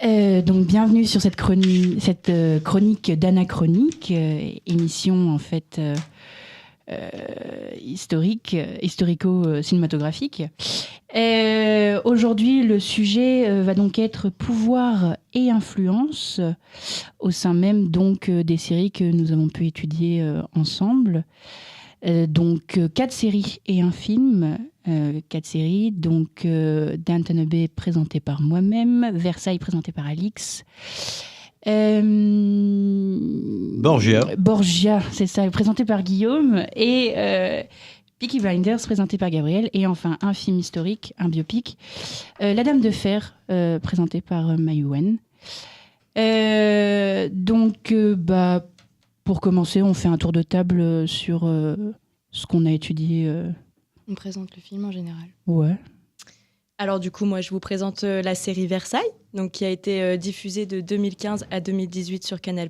Donc bienvenue sur cette chronique d'Anachronique, émission en fait historico-cinématographique. Aujourd'hui, le sujet va donc être pouvoir et influence au sein même donc des séries que nous avons pu étudier ensemble. Donc 4 séries et un film. 4 séries, donc Downton Abbey présenté par moi-même, Versailles présenté par Alix, Borgia, c'est ça, présenté par Guillaume, et Peaky Blinders présenté par Gabriel, et enfin un film historique, un biopic, La Dame de Fer présenté par Maïwen. Pour commencer, on fait un tour de table sur ce qu'on a étudié. On présente le film en général. Ouais. Alors du coup, moi, je vous présente la série Versailles, donc qui a été diffusée de 2015 à 2018 sur Canal+,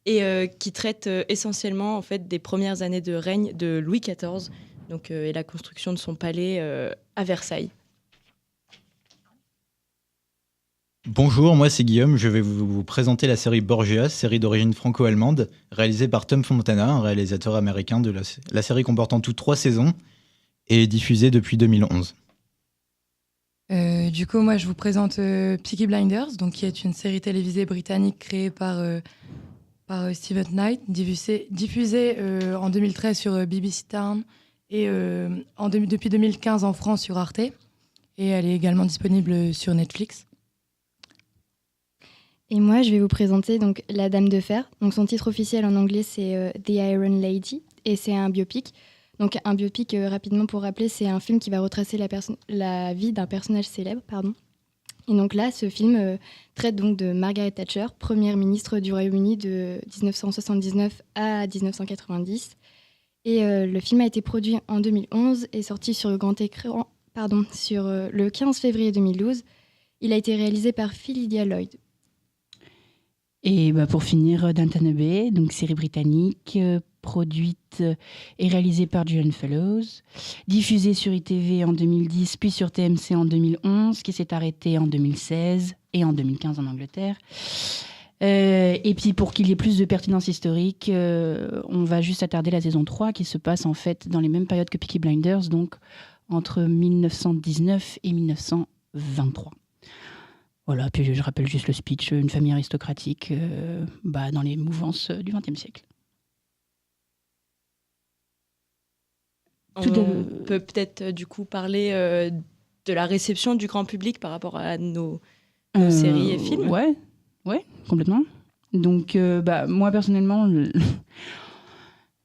et qui traite essentiellement en fait des premières années de règne de Louis XIV, donc et la construction de son palais à Versailles. Bonjour, moi c'est Guillaume, je vais vous présenter la série Borgia, série d'origine franco-allemande, réalisée par Tom Fontana, un réalisateur américain. La série comporte en tout 3 saisons et est diffusée depuis 2011. Du coup, moi je vous présente Peaky Blinders, donc, qui est une série télévisée britannique créée par Stephen Knight, diffusée en 2013 sur BBC Town et depuis 2015 en France sur Arte, et elle est également disponible sur Netflix. Et moi, je vais vous présenter donc La Dame de Fer. Donc son titre officiel en anglais, c'est The Iron Lady, et c'est un biopic. Donc un biopic, rapidement pour rappeler, c'est un film qui va retracer la vie d'un personnage célèbre, Et donc là, ce film traite donc de Margaret Thatcher, première ministre du Royaume-Uni de 1979 à 1990. Et le film a été produit en 2011 et sorti sur grand écran sur le 15 février 2012. Il a été réalisé par Lydia Lloyd. Et pour finir, Downton Abbey, donc série britannique, produite et réalisée par Julian Fellows, diffusée sur ITV en 2010, puis sur TMC en 2011, qui s'est arrêtée en 2016 et en 2015 en Angleterre. Et puis pour qu'il y ait plus de pertinence historique, on va juste attarder la saison 3, qui se passe en fait dans les mêmes périodes que Peaky Blinders, donc entre 1919 et 1923. Voilà, puis je rappelle juste le speech, une famille aristocratique dans les mouvances du XXe siècle. On peut peut-être du coup parler de la réception du grand public par rapport à nos séries et films. Ouais, complètement. Donc moi personnellement,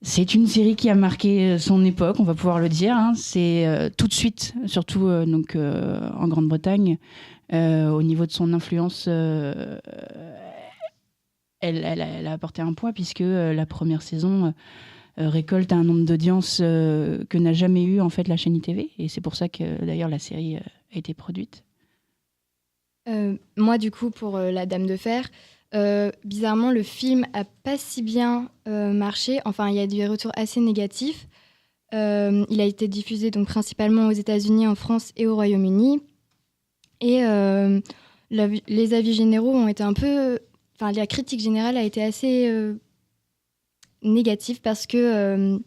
c'est une série qui a marqué son époque, on va pouvoir le dire. C'est tout de suite, surtout en Grande-Bretagne. Au niveau de son influence, elle a apporté un poids, puisque la première saison récolte un nombre d'audiences que n'a jamais eu en fait la chaîne ITV, et c'est pour ça que d'ailleurs la série a été produite. Moi du coup pour La Dame de Fer, bizarrement le film a pas si bien marché, enfin il y a des retours assez négatifs. Il a été diffusé donc principalement aux États-Unis, en France et au Royaume-Uni. Et les avis généraux ont été la critique générale a été assez négative, parce que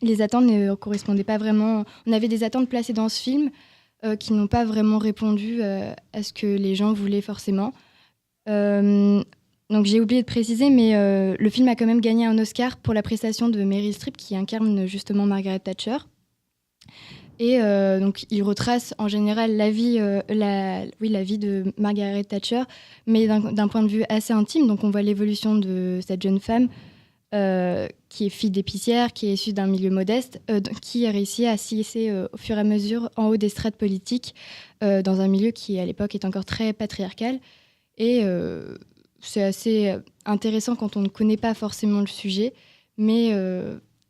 les attentes ne correspondaient pas vraiment. On avait des attentes placées dans ce film qui n'ont pas vraiment répondu à ce que les gens voulaient forcément. Donc j'ai oublié de préciser, mais le film a quand même gagné un Oscar pour la prestation de Meryl Streep, qui incarne justement Margaret Thatcher. Et donc, il retrace en général la vie de Margaret Thatcher, mais d'un point de vue assez intime. Donc, on voit l'évolution de cette jeune femme qui est fille d'épicière, qui est issue d'un milieu modeste, qui a réussi à s'hisser au fur et à mesure en haut des strates politiques, dans un milieu qui, à l'époque, est encore très patriarcal. Et c'est assez intéressant quand on ne connaît pas forcément le sujet, mais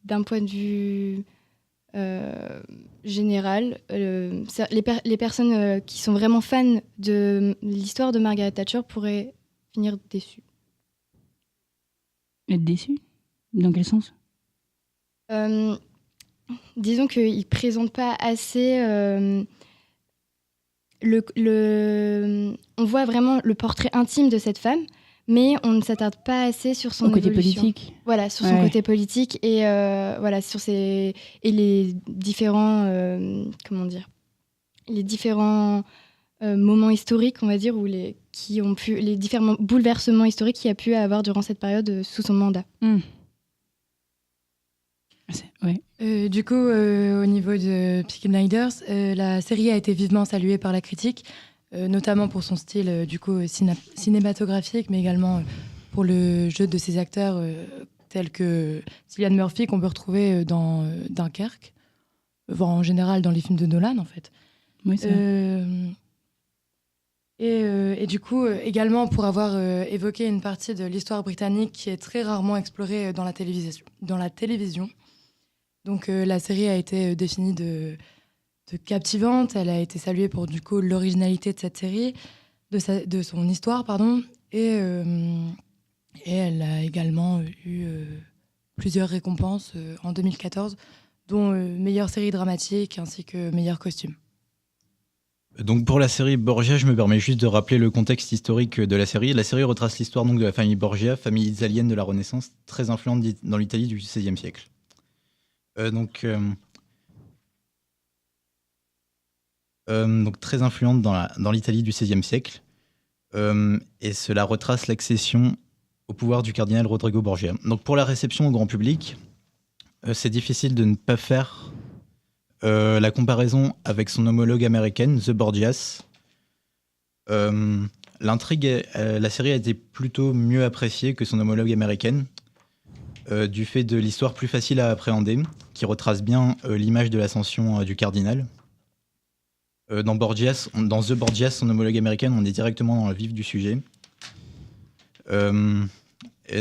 d'un point de vue général, les personnes qui sont vraiment fans de l'histoire de Margaret Thatcher pourraient finir déçues. Être déçues ? Dans quel sens ? Disons qu'ils ne présentent pas assez on voit vraiment le portrait intime de cette femme, mais on ne s'attarde pas assez sur son côté évolution. politique. Voilà, sur son côté politique et sur les différents les différents moments historiques, on va dire, ou les différents bouleversements historiques qu'il y a pu avoir durant cette période sous son mandat. Du coup, au niveau de Peaky Blinders, la série a été vivement saluée par la critique, notamment pour son style cinématographique, mais également pour le jeu de ses acteurs tels que Cillian Murphy, qu'on peut retrouver dans Dunkerque, en général dans les films de Nolan, en fait. Oui, c'est vrai. Et du coup, également pour avoir évoqué une partie de l'histoire britannique qui est très rarement explorée dans la télévision. Donc la série a été définie de captivante. Elle a été saluée pour du coup l'originalité de cette série, de son histoire, pardon. Et elle a également eu plusieurs récompenses en 2014, dont meilleure série dramatique ainsi que meilleur costume. Donc pour la série Borgia, je me permets juste de rappeler le contexte historique de la série. La série retrace l'histoire donc de la famille Borgia, famille italienne de la Renaissance, très influente dans l'Italie du XVIe siècle. Donc très influente dans l'Italie du XVIe siècle. Et cela retrace l'accession au pouvoir du cardinal Rodrigo Borgia. Donc pour la réception au grand public, c'est difficile de ne pas faire la comparaison avec son homologue américaine, The Borgias. L'intrigue, la série a été plutôt mieux appréciée que son homologue américaine, du fait de l'histoire plus facile à appréhender, qui retrace bien l'image de l'ascension du cardinal. Dans The Borgias, son homologue américaine, on est directement dans le vif du sujet.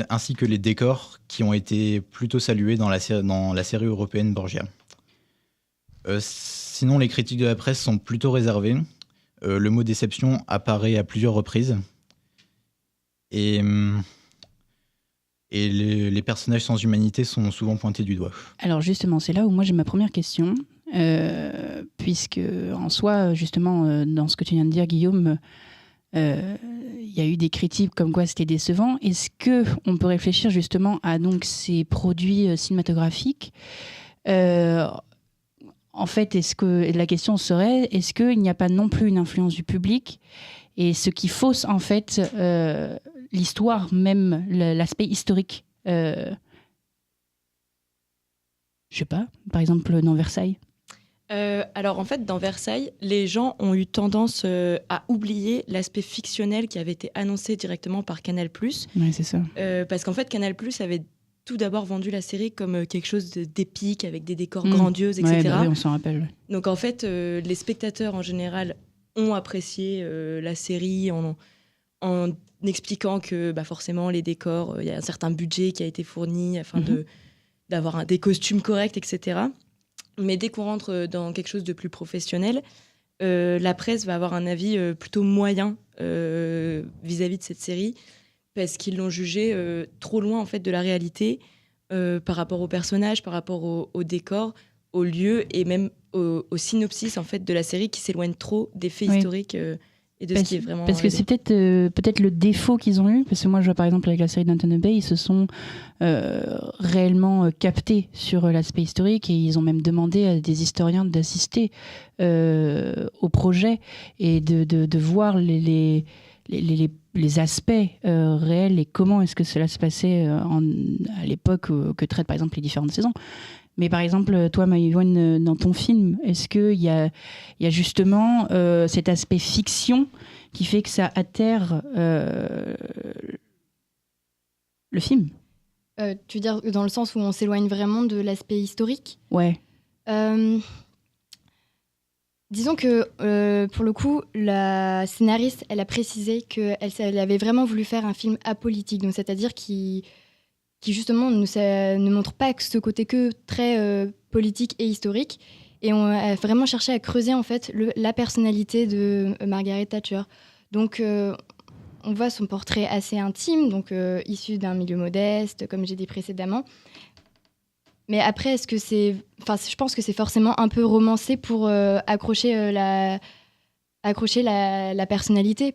Ainsi que les décors qui ont été plutôt salués dans la série européenne Borgia. Sinon, les critiques de la presse sont plutôt réservées. Le mot déception apparaît à plusieurs reprises. Et les personnages sans humanité sont souvent pointés du doigt. Alors justement, c'est là où moi j'ai ma première question. Puisque en soi, justement, dans ce que tu viens de dire, Guillaume, il y a eu des critiques comme quoi c'était décevant. Est-ce qu'on peut réfléchir justement à donc, ces produits cinématographiques en fait, la question serait, est-ce qu'il n'y a pas non plus une influence du public et ce qui fausse en fait l'histoire, même l'aspect historique je sais pas, par exemple dans Versailles. Alors en fait, dans Versailles, les gens ont eu tendance à oublier l'aspect fictionnel qui avait été annoncé directement par Canal+. Ouais, c'est ça. Parce qu'en fait, Canal+ avait tout d'abord vendu la série comme quelque chose d'épique, avec des décors grandioses, etc. Ouais, bah oui, on s'en rappelle. Donc en fait, les spectateurs en général ont apprécié la série en expliquant que forcément les décors, il y a un certain budget qui a été fourni afin d'avoir des costumes corrects, etc. Mais dès qu'on rentre dans quelque chose de plus professionnel, la presse va avoir un avis plutôt moyen vis-à-vis de cette série, parce qu'ils l'ont jugée trop loin en fait, de la réalité par rapport aux personnages, par rapport au décor, aux lieux et même au synopsis en fait, de la série qui s'éloigne trop des faits historiques et de ce qui est vraiment... Parce que c'est peut-être le défaut qu'ils ont eu, parce que moi je vois par exemple avec la série Downton Abbey, ils se sont réellement captés sur l'aspect historique et ils ont même demandé à des historiens d'assister au projet et de voir les aspects réels et comment est-ce que cela se passait à l'époque que traitent par exemple les différentes saisons. Mais par exemple, toi, Maïvoine, dans ton film, est-ce qu'il y a justement cet aspect fiction qui fait que ça atterre le film ? Tu veux dire dans le sens où on s'éloigne vraiment de l'aspect historique ? Ouais. Disons que, pour le coup, la scénariste, elle a précisé qu'elle avait vraiment voulu faire un film apolitique, donc c'est-à-dire qui justement ne montre pas ce côté que très politique et historique. Et on a vraiment cherché à creuser en fait la personnalité de Margaret Thatcher. Donc on voit son portrait assez intime, donc issu d'un milieu modeste, comme j'ai dit précédemment. Mais après, je pense que c'est forcément un peu romancé pour accrocher accrocher la personnalité.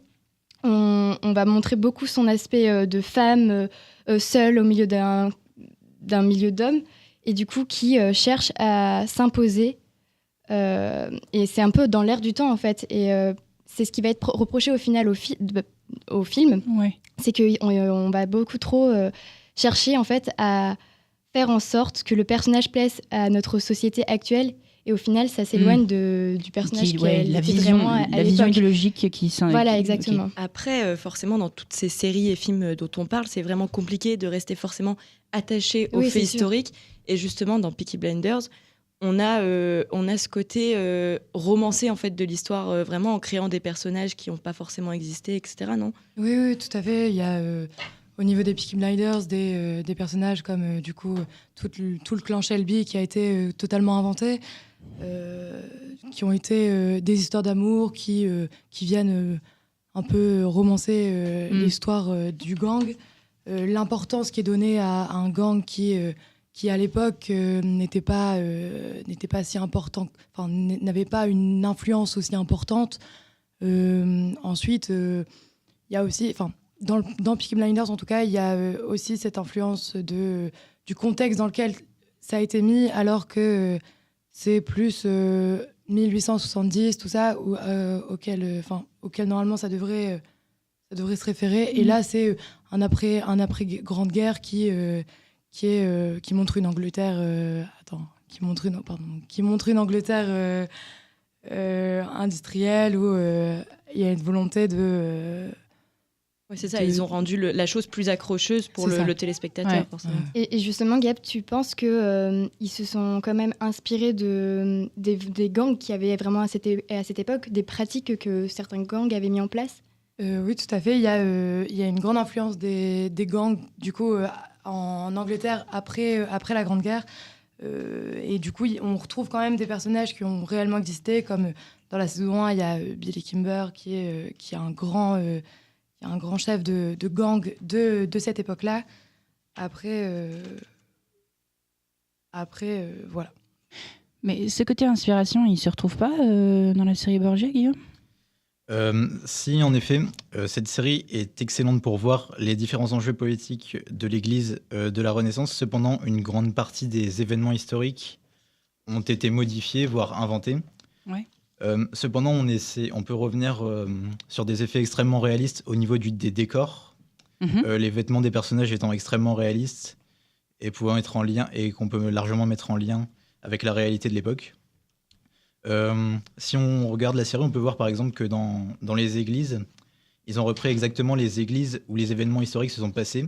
On va montrer beaucoup son aspect de femme seule au milieu d'un milieu d'hommes et du coup qui cherche à s'imposer. Et c'est un peu dans l'air du temps en fait. Et c'est ce qui va être reproché au final au film. Ouais. C'est qu'on va beaucoup trop chercher en fait à faire en sorte que le personnage plaise à notre société actuelle. Et au final, ça s'éloigne du personnage la vision idéologique qui s'en... Voilà, exactement. Okay. Après, forcément, dans toutes ces séries et films dont on parle, c'est vraiment compliqué de rester forcément attaché aux faits historiques. Et justement, dans Peaky Blinders, on a ce côté romancé en fait, de l'histoire, vraiment en créant des personnages qui n'ont pas forcément existé, etc. Non ? Oui, tout à fait. Il y a... Au niveau des Peaky Blinders, des personnages comme du coup tout le clan Shelby qui a été totalement inventé, qui ont été des histoires d'amour qui viennent un peu romancer l'histoire du gang, l'importance qui est donnée à un gang qui à l'époque n'était pas si important, enfin n'avait pas une influence aussi importante. Ensuite, il y a aussi, enfin. Dans Peaky Blinders, en tout cas, il y a aussi cette influence du contexte dans lequel ça a été mis, alors que c'est plus 1870, tout ça, auquel normalement ça devrait se référer. Et là, c'est un après Grande Guerre qui montre une Angleterre... qui montre une Angleterre industrielle où il y a une volonté de... Ouais, c'est ça, ils ont rendu la chose plus accrocheuse pour le téléspectateur, forcément. Et justement, Gab, tu penses qu'ils se sont quand même inspirés des gangs qui avaient vraiment à cette époque, des pratiques que certains gangs avaient mis en place ? Oui, tout à fait. Il y a une grande influence des gangs, du coup, en Angleterre après la Grande Guerre. Et du coup, on retrouve quand même des personnages qui ont réellement existé, comme dans la saison 1, il y a Billy Kimber, qui est un grand chef de gang de cette époque-là. Après, voilà. Mais ce côté inspiration, il ne se retrouve pas dans la série Borgia, Guillaume ? Si, en effet. Cette série est excellente pour voir les différents enjeux politiques de l'Église de la Renaissance. Cependant, une grande partie des événements historiques ont été modifiés, voire inventés. Ouais. Cependant, on peut revenir sur des effets extrêmement réalistes au niveau des décors, les vêtements des personnages étant extrêmement réalistes et pouvant être en lien, et qu'on peut largement mettre en lien avec la réalité de l'époque. Si on regarde la série, on peut voir par exemple que dans les églises, ils ont repris exactement les églises où les événements historiques se sont passés.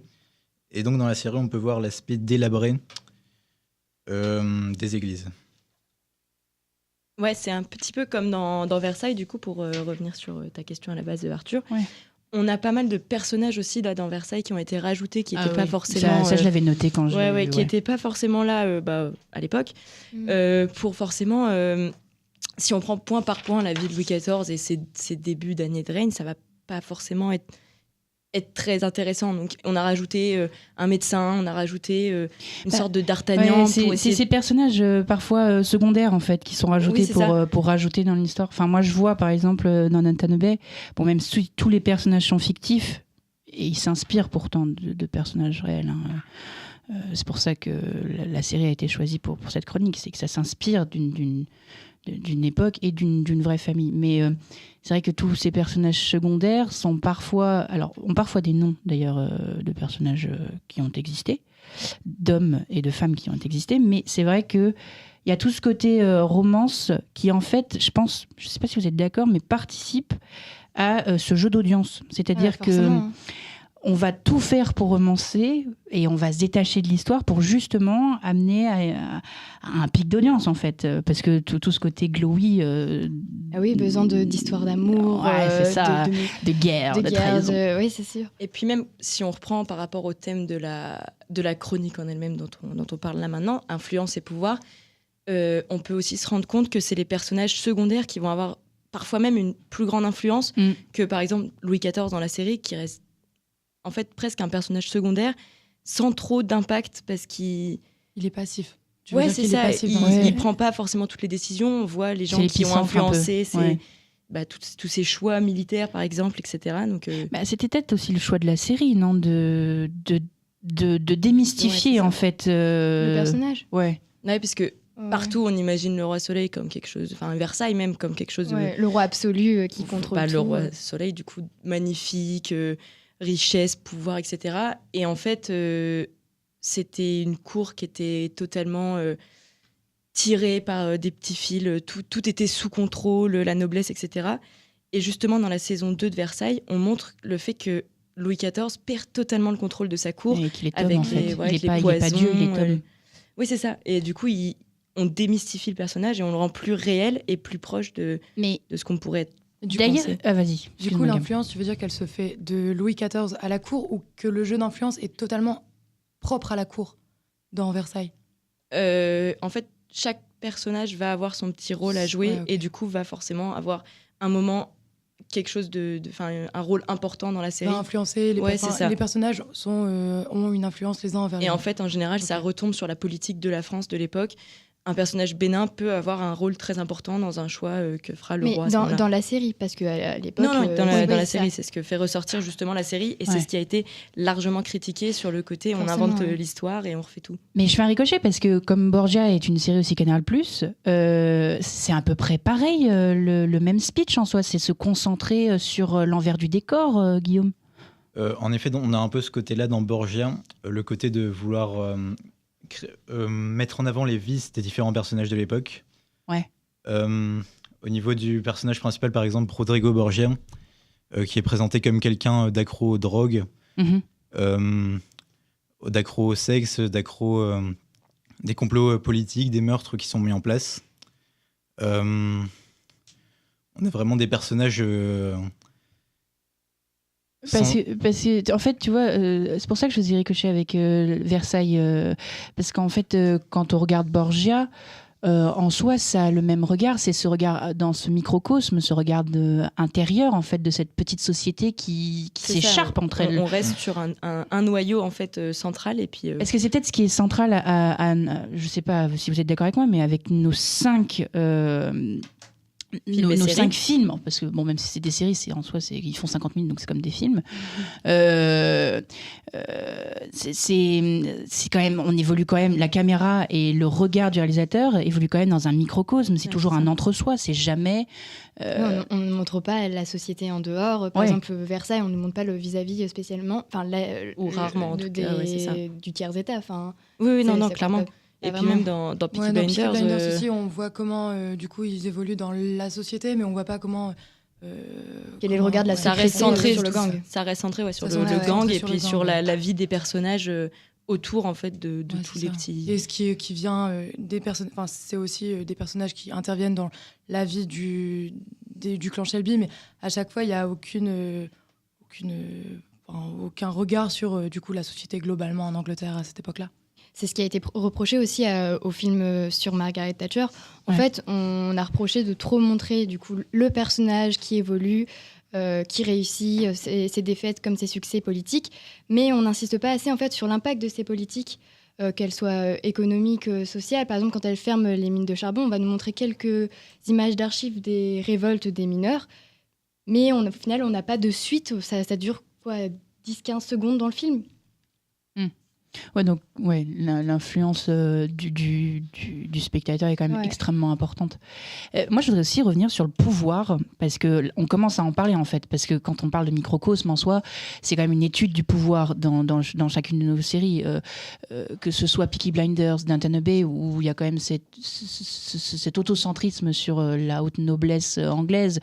Et donc dans la série, on peut voir l'aspect délabré des églises. Ouais, c'est un petit peu comme dans Versailles, du coup, pour revenir sur ta question à la base de Arthur. Ouais. On a pas mal de personnages aussi là, dans Versailles qui ont été rajoutés, qui n'étaient pas forcément... Ça, je l'avais noté quand je... Ouais, qui n'étaient pas forcément là à l'époque. Pour forcément... si on prend point par point la vie de Louis XIV et ses débuts d'année de règne, ça va pas forcément être très intéressant. Donc, on a rajouté un médecin, on a rajouté une sorte de d'Artagnan. Ouais, c'est ces personnages parfois secondaires en fait qui sont rajoutés pour rajouter dans l'histoire. Enfin, moi, je vois par exemple dans Downton Abbey, bon, même si tous les personnages sont fictifs, et ils s'inspirent pourtant de personnages réels. Hein. C'est pour ça que la série a été choisie pour cette chronique, c'est que ça s'inspire d'une époque et d'une vraie famille. Mais c'est vrai que tous ces personnages secondaires ont parfois des noms d'ailleurs de personnages qui ont existé, d'hommes et de femmes qui ont existé, mais c'est vrai qu'il y a tout ce côté romance qui en fait, je pense, je ne sais pas si vous êtes d'accord, mais participe à ce jeu d'audience. C'est-à-dire que on va tout faire pour romancer et on va se détacher de l'histoire pour justement amener à un pic d'audience en fait, parce que tout ce côté glowy. Besoin d'histoires d'amour, c'est ça, de guerre, de trahison. Oui, c'est sûr. Et puis même si on reprend par rapport au thème de la chronique en elle-même dont on parle là maintenant, influence et pouvoir, on peut aussi se rendre compte que c'est les personnages secondaires qui vont avoir parfois même une plus grande influence que par exemple Louis XIV dans la série, qui reste en fait presque un personnage secondaire sans trop d'impact parce qu'il est passif. Ouais, c'est ça. Il prend pas forcément toutes les décisions. On voit les gens qui ont influencé tous ces choix militaires, par exemple, etc. Donc, C'était peut-être aussi le choix de la série, non, de démystifier, Ouais, c'est ça. en fait. Le personnage. Ouais. ouais, parce que partout, on imagine le roi soleil comme quelque chose, enfin Versailles même comme quelque chose Ouais, le roi absolu qui contrôle tout. le roi soleil, du coup, magnifique, richesse, pouvoir, etc. Et en fait, c'était une cour qui était totalement tirée par des petits fils, tout était sous contrôle, la noblesse, etc. Et justement, dans la saison 2 de Versailles, on montre le fait que Louis XIV perd totalement le contrôle de sa cour. Et qu'il est avec homme, en fait. les- ouais, Il avec n'est les pas Dieu, il est poisons, homme. Oui, c'est ça. Et du coup, on démystifie le personnage et on le rend plus réel et plus proche de Mais ce qu'on pourrait d'ailleurs, penser. vas-y. Du excuse-moi, coup, Gab. l'influence, tu veux dire qu'elle se fait de Louis XIV à la cour ou que le jeu d'influence est totalement propre à la cour dans Versailles? En fait, chaque personnage va avoir son petit rôle à jouer Ouais, ok. et du coup va forcément avoir un moment, quelque chose un rôle important dans la série. Va influencer Ouais, c'est ça. les personnages ont une influence les uns envers les Et en autres. fait, en général, ça Ok. retombe sur la politique de la France de l'époque. Un personnage bénin peut avoir un rôle très important dans un choix que fera le Mais roi. À ce moment-là. dans la série, parce qu'à l'époque. Non, dans la, oui, dans la ça. série, c'est ce que fait ressortir justement la série et Ouais. c'est ce qui a été largement critiqué sur le côté on Forcément, invente ouais. l'histoire et on refait tout. Mais je fais un ricochet parce que comme Borgia est une série aussi Canal+, c'est à peu près pareil, le même speech en soi, c'est se concentrer sur l'envers du décor, Guillaume. En effet, on a un peu ce côté-là dans Borgia, le côté de vouloir mettre en avant les vices des différents personnages de l'époque. Ouais. Au niveau du personnage principal, par exemple, Rodrigo Borgia, qui est présenté comme quelqu'un d'accro aux drogues, Mhm. d'accro au sexe, des complots politiques, des meurtres qui sont mis en place. On a vraiment des personnages... Parce que, en fait, tu vois, c'est pour ça que je faisais ricochet avec Versailles. Parce qu'en fait, quand on regarde Borgia, en soi, ça a le même regard. C'est ce regard dans ce microcosme, ce regard intérieur, en fait, de cette petite société qui C'est ça, s'écharpe entre elles. On reste sur un noyau en fait central et puis. Est-ce que c'est peut-être ce qui est central je sais pas si vous êtes d'accord avec moi, mais avec nos 5 Films et nos séries. 5 films, parce que bon, même si c'est des séries, en soi, ils font 50 minutes, donc c'est comme des films. C'est quand même, on évolue quand même, la caméra et le regard du réalisateur évoluent quand même dans un microcosme. C'est Ouais, toujours c'est un ça. entre-soi. C'est jamais. Non, on ne montre pas la société en dehors. Par Ouais. exemple, Versailles, on ne montre pas le vis-à-vis spécialement. Enfin, Ou rarement, en tout cas, ouais, c'est ça. du tiers-état. Enfin, Oui, non, ça clairement. compte pas. Et puis Vraiment. même dans Peaky Ouais, dans Peaky Blinders. Blinders aussi, on voit comment du coup ils évoluent dans la société, mais on voit pas comment. Quel est le regard de la ça société reste centré sur le gang. Ça reste centré sur Ça le reste gang centré et sur puis le gang, sur ouais. la vie des personnages autour en fait de Ouais, tous c'est les ça. petits. Et ce qui vient des personnes, enfin c'est aussi des personnages qui interviennent dans la vie du clan Shelby, mais à chaque fois il y a aucun regard sur du coup la société globalement en Angleterre à cette époque-là. C'est ce qui a été reproché aussi au film sur Margaret Thatcher. En Ouais. fait, on a reproché de trop montrer du coup le personnage qui évolue, qui réussit ses défaites comme ses succès politiques, mais on n'insiste pas assez en fait sur l'impact de ces politiques, qu'elles soient économiques, sociales. Par exemple, quand elle ferme les mines de charbon, on va nous montrer quelques images d'archives des révoltes des mineurs, mais au final, on n'a pas de suite. Ça dure quoi, 10-15 secondes dans le film. Ouais, donc l'influence du spectateur est quand même Ouais. extrêmement importante. Moi, je voudrais aussi revenir sur le pouvoir, parce que on commence à en parler en fait, parce que quand on parle de microcosme en soi, c'est quand même une étude du pouvoir dans chacune de nos séries, que ce soit Peaky Blinders, Downton Abbey, où il y a quand même cet autocentrisme sur la haute noblesse anglaise,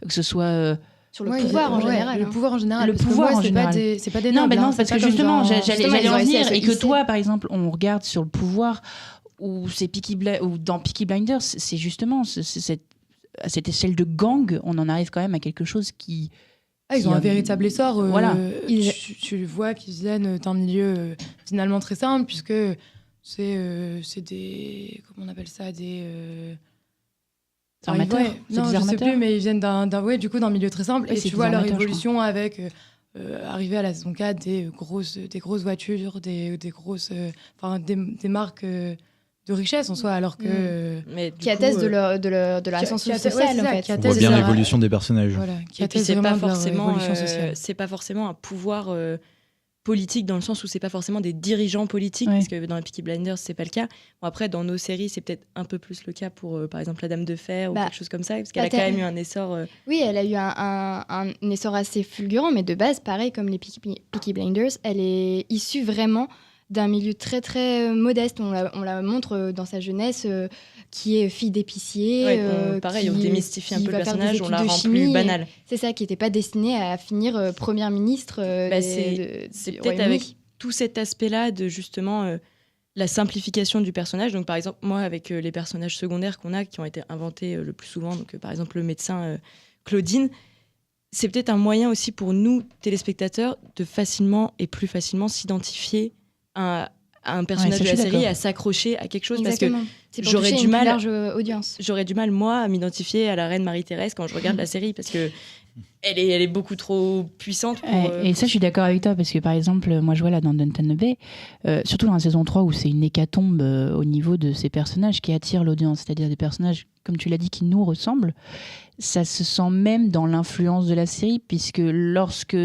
que ce soit Sur le pouvoir en général. Le hein. pouvoir en général. Le parce que pouvoir moi, en c'est général. c'est pas des non, nobles. mais non, hein, parce c'est que pas comme justement, dans- j'allais Justement, ils ont en réussi à venir, se et que hisser. toi, par exemple, on regarde sur le pouvoir, ou dans Peaky Blinders, c'est justement à cette échelle de gang, on en arrive quand même à quelque chose qui. Ah, ils ont un véritable essor. Voilà. Tu vois qu'ils viennent d'un milieu finalement très simple, puisque c'est des. Comment on appelle ça Des. Armateurs, ouais, c'est non, des je sais armateurs. plus, mais ils viennent du coup, d'un milieu très simple. Oui, Et c'est tu vois des leur armateurs, je évolution avec. Arriver à la saison 4, des grosses voitures, des grosses. Enfin, des marques de richesse en soi, alors que... Mais Qui attestent de leur ascension sociale, en fait. On voit bien l'évolution des personnages. Voilà, qui Et puis attestent c'est pas vraiment de leur forcément, évolution sociale. c'est pas forcément un pouvoir politique dans le sens où c'est pas forcément des dirigeants politiques, Ouais. parce que dans les Peaky Blinders c'est pas le cas. Bon, après dans nos séries c'est peut-être un peu plus le cas pour par exemple la Dame de Fer ou Bah, quelque chose comme ça, parce qu'elle a t'as- quand même eu un essor. Oui, elle a eu un essor assez fulgurant, mais de base, pareil, comme les Peaky Blinders, elle est issue vraiment d'un milieu très très modeste. On la montre dans sa jeunesse, qui est fille d'épicier. Ouais, pareil, on démystifie un qui peu le va faire des personnage, on la études de rend chimie, plus banale. C'est ça, qui n'était pas destinée à finir première ministre. C'est du peut-être Royaume-Uni. avec tout cet aspect-là de justement la simplification du personnage. Donc par exemple, moi avec les personnages secondaires qu'on a, qui ont été inventés le plus souvent, donc par exemple le médecin Claudine, c'est peut-être un moyen aussi pour nous, téléspectateurs, de facilement et plus facilement s'identifier à un personnage ça, de je la suis série, d'accord. à s'accrocher à quelque chose. Exactement. Parce que C'est pour j'aurais toucher du une mal- plus large audience. j'aurais du mal, moi, à m'identifier à la reine Marie-Thérèse quand je regarde la série, parce que elle est beaucoup trop puissante pour... Et ça, je suis d'accord avec toi, parce que par exemple, moi je vois là dans Downton Abbey, surtout dans la saison 3 où c'est une hécatombe au niveau de ces personnages qui attirent l'audience, c'est-à-dire des personnages, comme tu l'as dit, qui nous ressemblent. Ça se sent même dans l'influence de la série, puisque lorsque,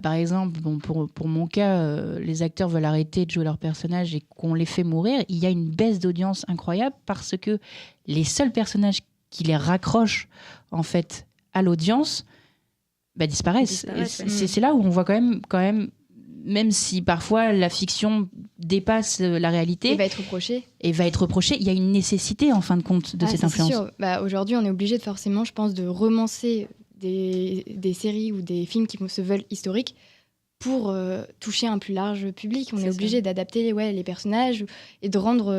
par exemple, bon, pour mon cas, les acteurs veulent arrêter de jouer leurs personnages et qu'on les fait mourir, il y a une baisse d'audience incroyable parce que les seuls personnages qui les raccrochent en fait à l'audience disparaissent. Ils disparaissent, Et c'est là où on voit quand même si parfois la fiction dépasse la réalité Il va être reproché. et va être reprochée, il y a une nécessité en fin de compte de Ah, cette c'est influence. sûr. Aujourd'hui, on est obligé de forcément, je pense, de romancer des séries ou des films qui se veulent historiques pour toucher un plus large public. On C'est est ça. obligé d'adapter les personnages et de rendre,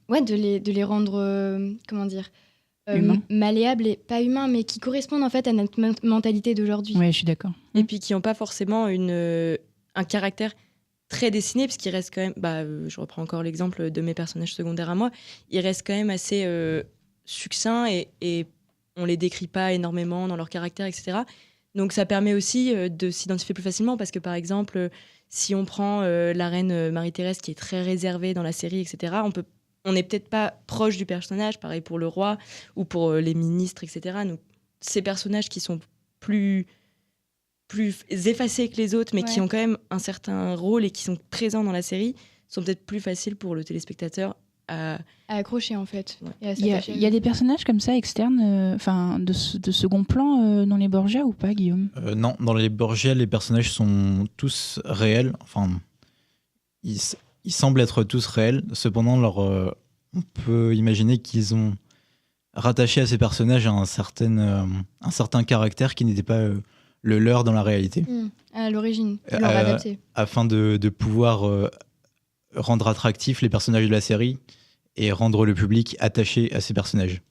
de les rendre, comment dire, Humains. malléables et pas humains, mais qui correspondent en fait à notre mentalité d'aujourd'hui. Oui, je suis d'accord. Et puis qui n'ont pas forcément un caractère très dessiné, parce qu'il reste quand même, je reprends encore l'exemple de mes personnages secondaires à moi, ils restent quand même assez succincts et on les décrit pas énormément dans leur caractère, etc. Donc ça permet aussi de s'identifier plus facilement, parce que par exemple, si on prend la reine Marie-Thérèse qui est très réservée dans la série, etc., on n'est peut-être pas proche du personnage, pareil pour le roi ou pour les ministres, etc. Donc ces personnages qui sont plus effacés que les autres, mais qui Ouais. ont quand même un certain rôle et qui sont présents dans la série, sont peut-être plus faciles pour le téléspectateur à... À accrocher en fait. Ouais. Et à Il y a s'attacher. des personnages comme ça externes, de second plan dans les Borgia ou pas, Guillaume? Non, dans les Borgia, les personnages sont tous réels. Enfin, ils semblent être tous réels. Cependant, on peut imaginer qu'ils ont rattaché à ces personnages un certain caractère qui n'était pas le leur dans la réalité, À l'origine, ils l'ont adapté. afin de pouvoir rendre attractifs les personnages de la série et rendre le public attaché à ces personnages.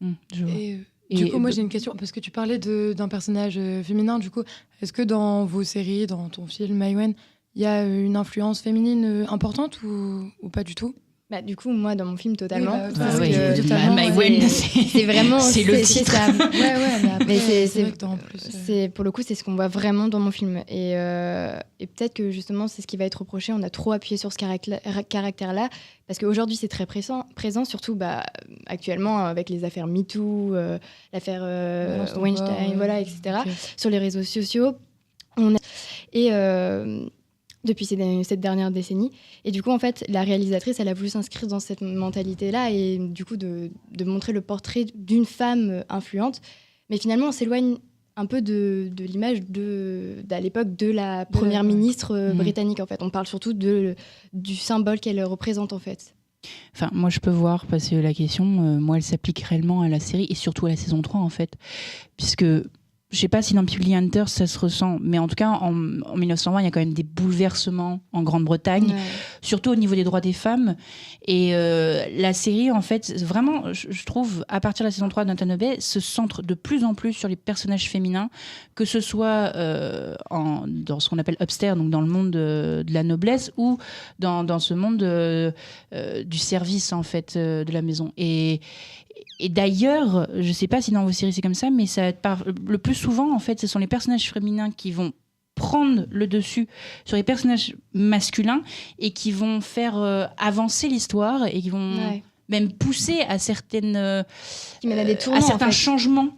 Je vois. Et, Et du coup, moi j'ai une question, parce que tu parlais d'un personnage féminin, du coup, est-ce que dans vos séries, dans ton film Maïwen, il y a une influence féminine importante ou pas du tout? Du coup, moi, dans mon film, totalement. Oui, parce oui, que totalement, Maïwen, c'est vraiment... c'est le titre. ça. Ouais, mais après, Mais c'est vrai que en plus... pour le coup, c'est ce qu'on voit vraiment dans mon film. Et peut-être que justement, c'est ce qui va être reproché. On a trop appuyé sur ce caractère-là. Parce qu'aujourd'hui, c'est très présent, surtout actuellement avec les affaires MeToo, l'affaire Weinstein, voilà, etc. Ok. Sur les réseaux sociaux. Depuis cette dernière décennie. Et du coup, en fait, la réalisatrice, elle a voulu s'inscrire dans cette mentalité-là et du coup, de montrer le portrait d'une femme influente. Mais finalement, on s'éloigne un peu de l'image d'à l'époque de la première ministre britannique, en fait. On parle surtout du symbole qu'elle représente, en fait. Enfin, moi, je peux voir passer la question. Moi, elle s'applique réellement à la série et surtout à la saison 3, en fait. Puisque, je sais pas si dans Peaky Blinders, ça se ressent, mais en tout cas, en 1920, il y a quand même des bouleversements en Grande-Bretagne, surtout au niveau des droits des femmes. Et la série, en fait, vraiment, je trouve, à partir de la saison 3 de Downton Abbey, se centre de plus en plus sur les personnages féminins, que ce soit dans ce qu'on appelle upstairs, donc dans le monde de la noblesse, ou dans ce monde du service, en fait, de la maison. Et d'ailleurs, je ne sais pas si dans vos séries c'est comme ça, mais le plus souvent, en fait, ce sont les personnages féminins qui vont prendre le dessus sur les personnages masculins et qui vont faire avancer l'histoire et qui vont même pousser à certaines qui mène à des tournants, à certains en fait. changements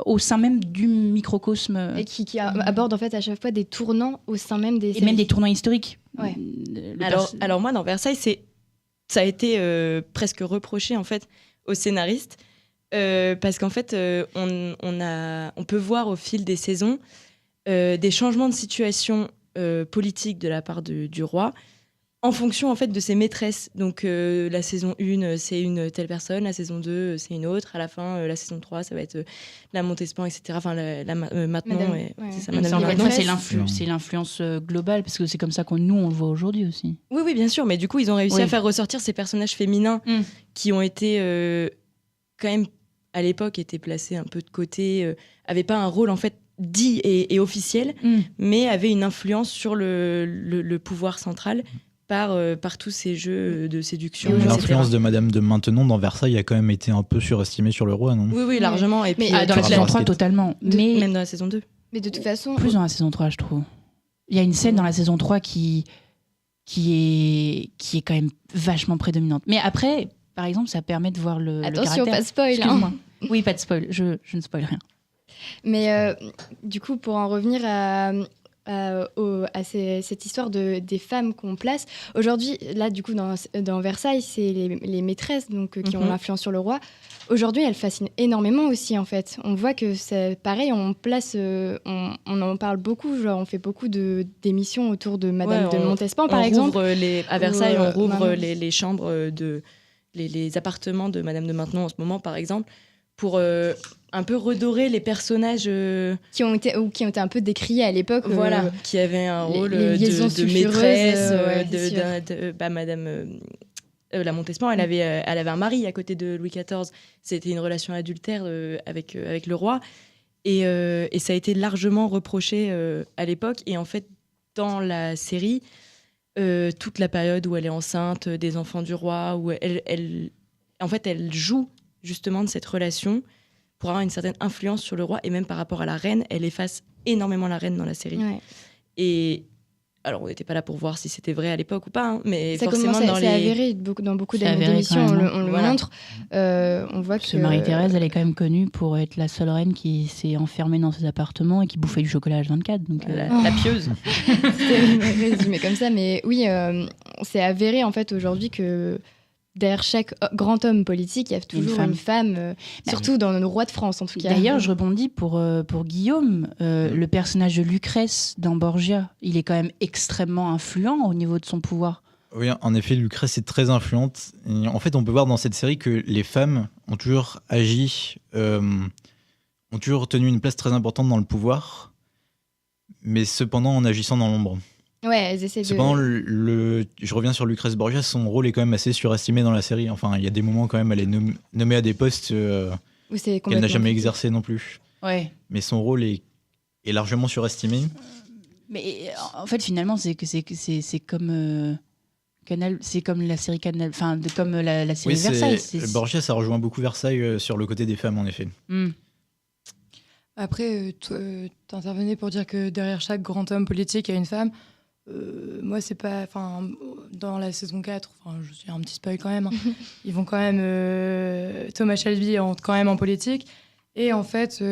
au sein même du microcosme Et qui aborde en fait à chaque fois des tournants au sein même des et séries. même des tournants historiques. Ouais. Alors moi, dans Versailles, ça a été presque reproché en fait aux scénaristes parce qu'en fait, on peut voir au fil des saisons des changements de situation politique de la part du roi en fonction en fait de ses maîtresses. Donc la saison 1, c'est une telle personne, la saison 2, c'est une autre. À la fin, la saison 3, ça va être la Montespan, etc. Enfin, maintenant, c'est ça, Madame Encore une Maintenon. fois, c'est l'influence globale parce que c'est comme ça nous on le voit aujourd'hui aussi. Oui, bien sûr. Mais du coup, ils ont réussi à faire ressortir ces personnages féminins qui ont été quand même à l'époque étaient placés un peu de côté, avaient pas un rôle en fait dit et officiel, mais avaient une influence sur le pouvoir central. Par tous ces jeux de séduction. L'influence de Madame de Maintenon dans Versailles a quand même été un peu surestimée sur le roi, non ? Oui, largement. Et puis, dans la saison 3, totalement. Mais même dans la saison 2. Mais de toute façon... Plus dans la saison 3, je trouve. Il y a une scène dans la saison 3 qui est quand même vachement prédominante. Mais après, par exemple, ça permet de voir le Attention, caractère. pas de spoil. Excuse-moi. Oui, pas de spoil. Je ne spoil rien. Mais du coup, pour en revenir à cette histoire des femmes qu'on place. Aujourd'hui, là, du coup, dans Versailles, c'est les maîtresses donc, qui ont l'influence sur le roi. Aujourd'hui, elles fascinent énormément aussi, en fait. On voit que c'est pareil, on place... on en parle beaucoup, genre on fait beaucoup d'émissions autour de Madame de Montespan, par exemple. À Versailles, on rouvre les chambres, les appartements de Madame de Maintenon en ce moment, par exemple, pour un peu redorer les personnages qui ont été un peu décriés à l'époque. Qui avaient un rôle de maîtresse, Madame la Montespan, elle avait un mari à côté de Louis XIV. C'était une relation adultère avec le roi. Et ça a été largement reproché à l'époque. Et en fait, dans la série, toute la période où elle est enceinte des enfants du roi, où elle joue justement de cette relation pour avoir une certaine influence sur le roi, et même par rapport à la reine, elle efface énormément la reine dans la série. Ouais. Et alors, on n'était pas là pour voir si c'était vrai à l'époque ou pas, hein, mais ça forcément c'est avéré dans beaucoup d'émissions, on le montre. On voit que Marie-Thérèse, elle est quand même connue pour être la seule reine qui s'est enfermée dans ses appartements et qui bouffait du chocolat H24. Donc la pieuse. C'était résumé comme ça, mais oui, c'est avéré en fait aujourd'hui que derrière chaque grand homme politique, il y a toujours une femme, surtout dans nos rois de France en tout cas. D'ailleurs, je rebondis pour Guillaume. Le personnage de Lucrèce dans Borgia, il est quand même extrêmement influent au niveau de son pouvoir. Oui, en effet, Lucrèce est très influente. Et en fait, on peut voir dans cette série que les femmes ont toujours agi, ont toujours tenu une place très importante dans le pouvoir, mais cependant en agissant dans l'ombre. Ouais, elles essaient Cependant, je reviens sur Lucrèce Borgia, son rôle est quand même assez surestimé dans la série. Enfin, il y a des moments quand même, elle est nommée à des postes qu'elle n'a jamais exercé non plus. Ouais. Mais son rôle est largement surestimé. Mais en fait, finalement, c'est comme Canal, c'est comme la série Canal, enfin comme la série Versailles. Borgia, ça rejoint beaucoup Versailles sur le côté des femmes, en effet. Après, t'intervenais pour dire que derrière chaque grand homme politique, il y a une femme. Moi, c'est pas. Enfin, dans la saison 4, je suis un petit spoil quand même. Ils vont quand même. Thomas Shelby entre quand même en politique. Et en fait,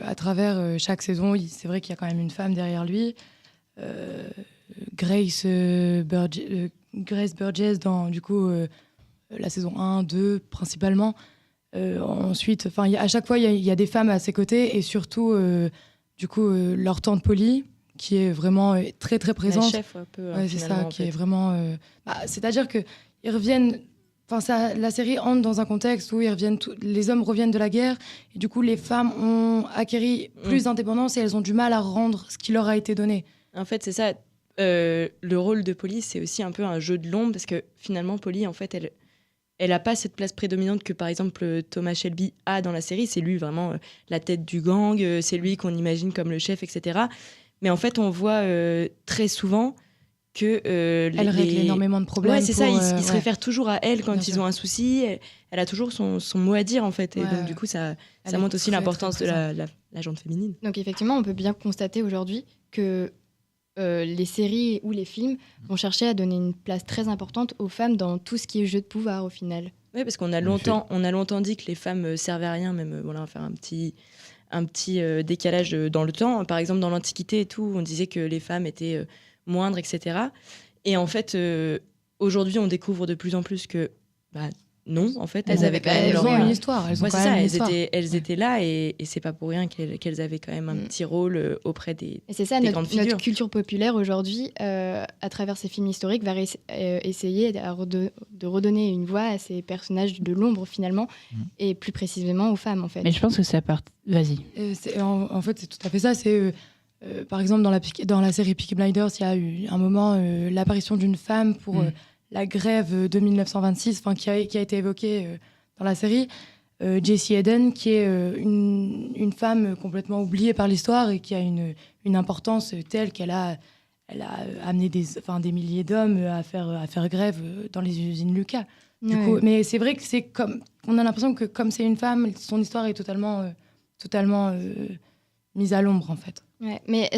à travers chaque saison, c'est vrai qu'il y a quand même une femme derrière lui. Grace Burgess dans, du coup, la saison 1, 2, principalement. Ensuite, à chaque fois, il y a des femmes à ses côtés. Et surtout, du coup, leur tante Polly, qui est vraiment très très présente. La chef un peu. Ouais, c'est ça, qui est vraiment. C'est-à-dire que ils reviennent. La série entre dans un contexte où les hommes reviennent de la guerre et du coup les femmes ont acquis plus d'indépendance et elles ont du mal à rendre ce qui leur a été donné. En fait, c'est ça. Le rôle de Polly, c'est aussi un peu un jeu de l'ombre parce que finalement, Polly, en fait, elle n'a pas cette place prédominante que par exemple Thomas Shelby a dans la série. C'est lui vraiment la tête du gang, c'est lui qu'on imagine comme le chef, etc. Mais en fait, on voit très souvent que... elle règle énormément de problèmes. Ouais, c'est ça, ils se réfèrent toujours à elle quand ils ont un souci. Elle a toujours son mot à dire, en fait. Et donc, du coup, ça montre aussi l'importance de la gente féminine. Donc, effectivement, on peut bien constater aujourd'hui que les séries ou les films vont chercher à donner une place très importante aux femmes dans tout ce qui est jeu de pouvoir au final. Oui, parce qu'on a longtemps dit que les femmes servaient à rien, même voilà, faire un petit décalage dans le temps. Par exemple, dans l'Antiquité et tout, on disait que les femmes étaient moindres, etc. Et en fait, aujourd'hui, on découvre de plus en plus que non, en fait, elles avaient quand même ont une histoire. Elles étaient là et c'est pas pour rien qu'elles avaient quand même un petit rôle auprès des. Et c'est ça, des grandes figures. notre culture populaire aujourd'hui, à travers ces films historiques, va essayer de redonner une voix à ces personnages de l'ombre finalement, et plus précisément aux femmes en fait. Mais je pense que ça part. Vas-y. En fait, c'est tout à fait ça. C'est par exemple dans la série Peaky Blinders, il y a eu un moment l'apparition d'une femme pour la grève de 1926, qui a été évoquée dans la série. Jessie Eden, qui est une femme complètement oubliée par l'histoire et qui a une importance telle qu'elle a amené des milliers d'hommes à faire grève dans les usines Lucas. Du coup, mais c'est vrai que c'est comme on a l'impression que comme c'est une femme, son histoire est totalement mise à l'ombre en fait. Ouais, mais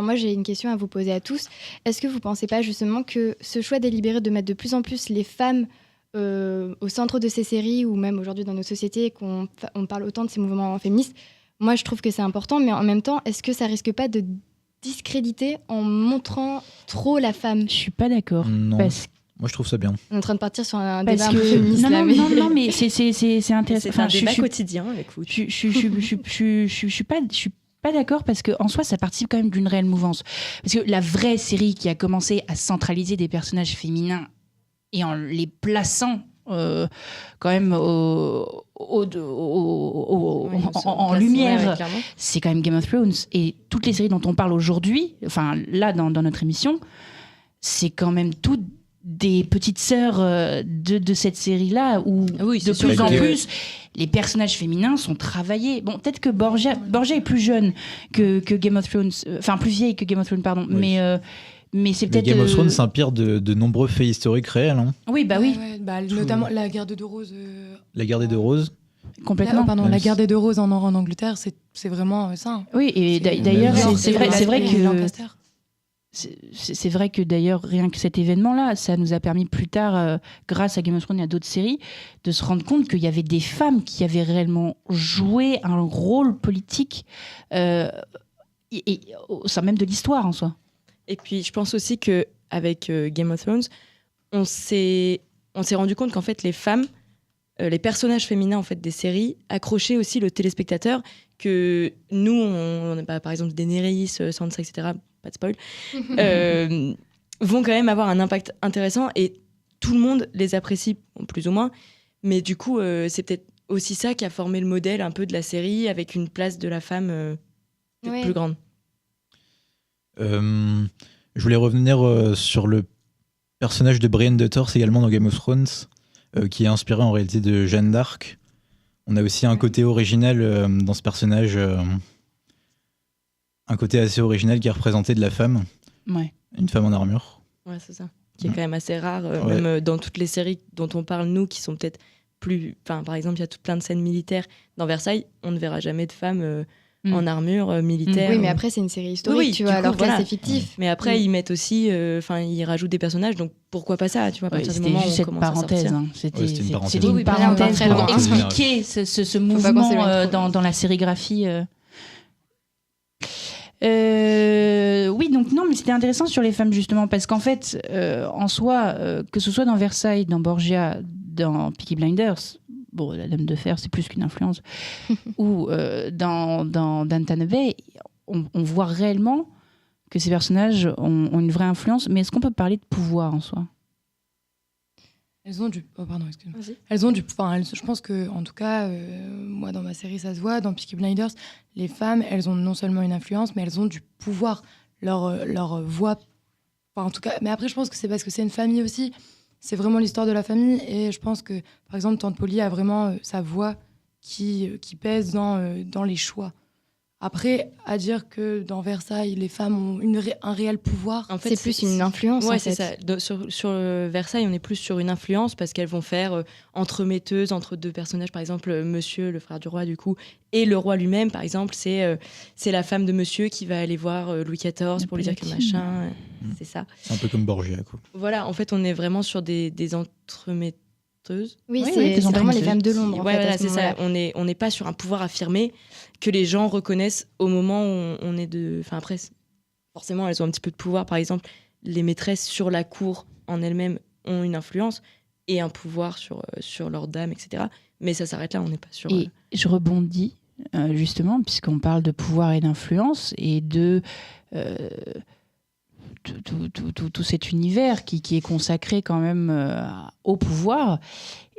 moi j'ai une question à vous poser à tous. Est-ce que vous pensez pas justement que ce choix délibéré de mettre de plus en plus les femmes au centre de ces séries, ou même aujourd'hui dans nos sociétés, qu'on parle autant de ces mouvements féministes, moi je trouve que c'est important, mais en même temps, est-ce que ça risque pas de discréditer en montrant trop la femme? Je suis pas d'accord. Non. Moi, je trouve ça bien. On est en train de partir sur un débat un peu féministe. Non, mais c'est intéressant. C'est un débat quotidien, écoute. Je suis pas d'accord parce qu'en soi, ça participe quand même d'une réelle mouvance. Parce que la vraie série qui a commencé à centraliser des personnages féminins et en les plaçant quand même en lumière, c'est quand même Game of Thrones. Et toutes les séries dont on parle aujourd'hui, enfin là dans notre émission, c'est quand même toutes des petites sœurs de cette série-là où de plus en plus les personnages féminins sont travaillés. Bon, peut-être que Borgia est plus jeune que Game of Thrones, enfin plus vieille que Game of Thrones, pardon, oui. Mais c'est peut-être... Game of Thrones s'inspire de nombreux faits historiques réels. Hein. Oui, oui. Notamment la guerre des deux roses. La guerre des deux roses. Complètement. La guerre des deux roses en Angleterre, c'est vraiment ça. Oui, et d'ailleurs, c'est vrai que... C'est vrai que d'ailleurs, rien que cet événement-là, ça nous a permis plus tard, grâce à Game of Thrones et à d'autres séries, de se rendre compte qu'il y avait des femmes qui avaient réellement joué un rôle politique et au sein même de l'histoire en soi. Et puis, je pense aussi qu'avec Game of Thrones, on s'est rendu compte qu'en fait, les femmes, les personnages féminins en fait, des séries, accrochaient aussi le téléspectateur, que nous, on a par exemple Daenerys, Sansa, etc., pas de spoil, vont quand même avoir un impact intéressant et tout le monde les apprécie, plus ou moins. Mais du coup, c'est peut-être aussi ça qui a formé le modèle un peu de la série, avec une place de la femme plus grande. Je voulais revenir sur le personnage de Brienne de Tarth également dans Game of Thrones, qui est inspiré en réalité de Jeanne d'Arc. On a aussi un côté original dans ce personnage... un côté assez original qui est représenté de la femme, une femme en armure. Ouais, c'est ça. Qui est quand même assez rare, même dans toutes les séries dont on parle, nous, qui sont peut-être plus... Enfin, par exemple, il y a plein de scènes militaires. Dans Versailles, on ne verra jamais de femmes en armure militaire. Oui, mais après, c'est une série historique, tu vois, alors que là, c'est fictif. Mais après, ils mettent aussi... ils rajoutent des personnages, donc pourquoi pas ça, tu vois, à partir du moment où on cette commence parenthèse. à C'était une parenthèse. une parenthèse pour expliquer ce mouvement dans la sérigraphie... oui, donc non, mais c'était intéressant sur les femmes justement parce qu'en fait, en soi, que ce soit dans Versailles, dans Borgia, dans Peaky Blinders, bon, la Dame de Fer, c'est plus qu'une influence, ou dans Downton Abbey, on voit réellement que ces personnages ont une vraie influence. Mais est-ce qu'on peut parler de pouvoir en soi ? Elles ont du... Oh, pardon, excuse-moi. Vas-y. Elles ont du... Enfin, je pense que, en tout cas, moi, dans ma série, ça se voit. Dans Peaky Blinders, les femmes, elles ont non seulement une influence, mais elles ont du pouvoir. Leur voix... Enfin, en tout cas... Mais après, je pense que c'est parce que c'est une famille aussi. C'est vraiment l'histoire de la famille. Et je pense que, par exemple, Tante Polly a vraiment sa voix qui pèse dans les choix. Après, à dire que dans Versailles, les femmes ont un réel pouvoir. En fait, c'est plus une influence. Ouais, en c'est fait. ça. Sur Versailles, on est plus sur une influence parce qu'elles vont faire entremetteuses entre deux personnages. Par exemple, Monsieur, le frère du roi, du coup, et le roi lui-même, par exemple, c'est la femme de Monsieur qui va aller voir Louis XIV pour lui dire que machin. C'est ça. C'est un peu comme Borgia, quoi. Voilà, en fait, on est vraiment sur des entremetteuses. Oui, Oui, c'est des vraiment les entreprises. femmes de l'ombre. En Ouais, fait, voilà, à ce c'est ça. moment-là. On n'est pas sur un pouvoir affirmé que les gens reconnaissent au moment où on est de. Enfin, après, forcément, elles ont un petit peu de pouvoir. Par exemple, les maîtresses sur la cour en elles-mêmes ont une influence et un pouvoir sur leurs dames, etc. Mais ça s'arrête là, on n'est pas sur. Et je rebondis, justement, puisqu'on parle de pouvoir et d'influence et de tout cet univers qui est consacré quand même au pouvoir.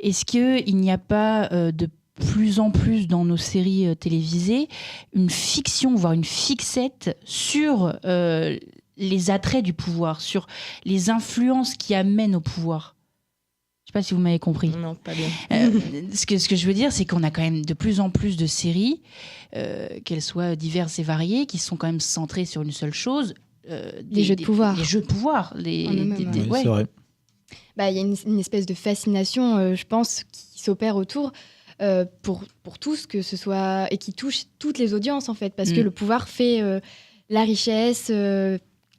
Est-ce qu'il n'y a pas de plus en plus dans nos séries télévisées une fiction, voire une fixette sur les attraits du pouvoir, sur les influences qui amènent au pouvoir? Je ne sais pas si vous m'avez compris. Non, pas bien. Ce que je veux dire, c'est qu'on a quand même de plus en plus de séries, qu'elles soient diverses et variées, qui sont quand même centrées sur une seule chose. Les jeux de pouvoir. Les jeux de pouvoir. En eux-mêmes, Oui, ouais. c'est vrai. Bah, il y a une espèce de fascination, je pense, qui s'opère autour pour tous, que ce soit et qui touche toutes les audiences en fait, parce que le pouvoir fait la richesse,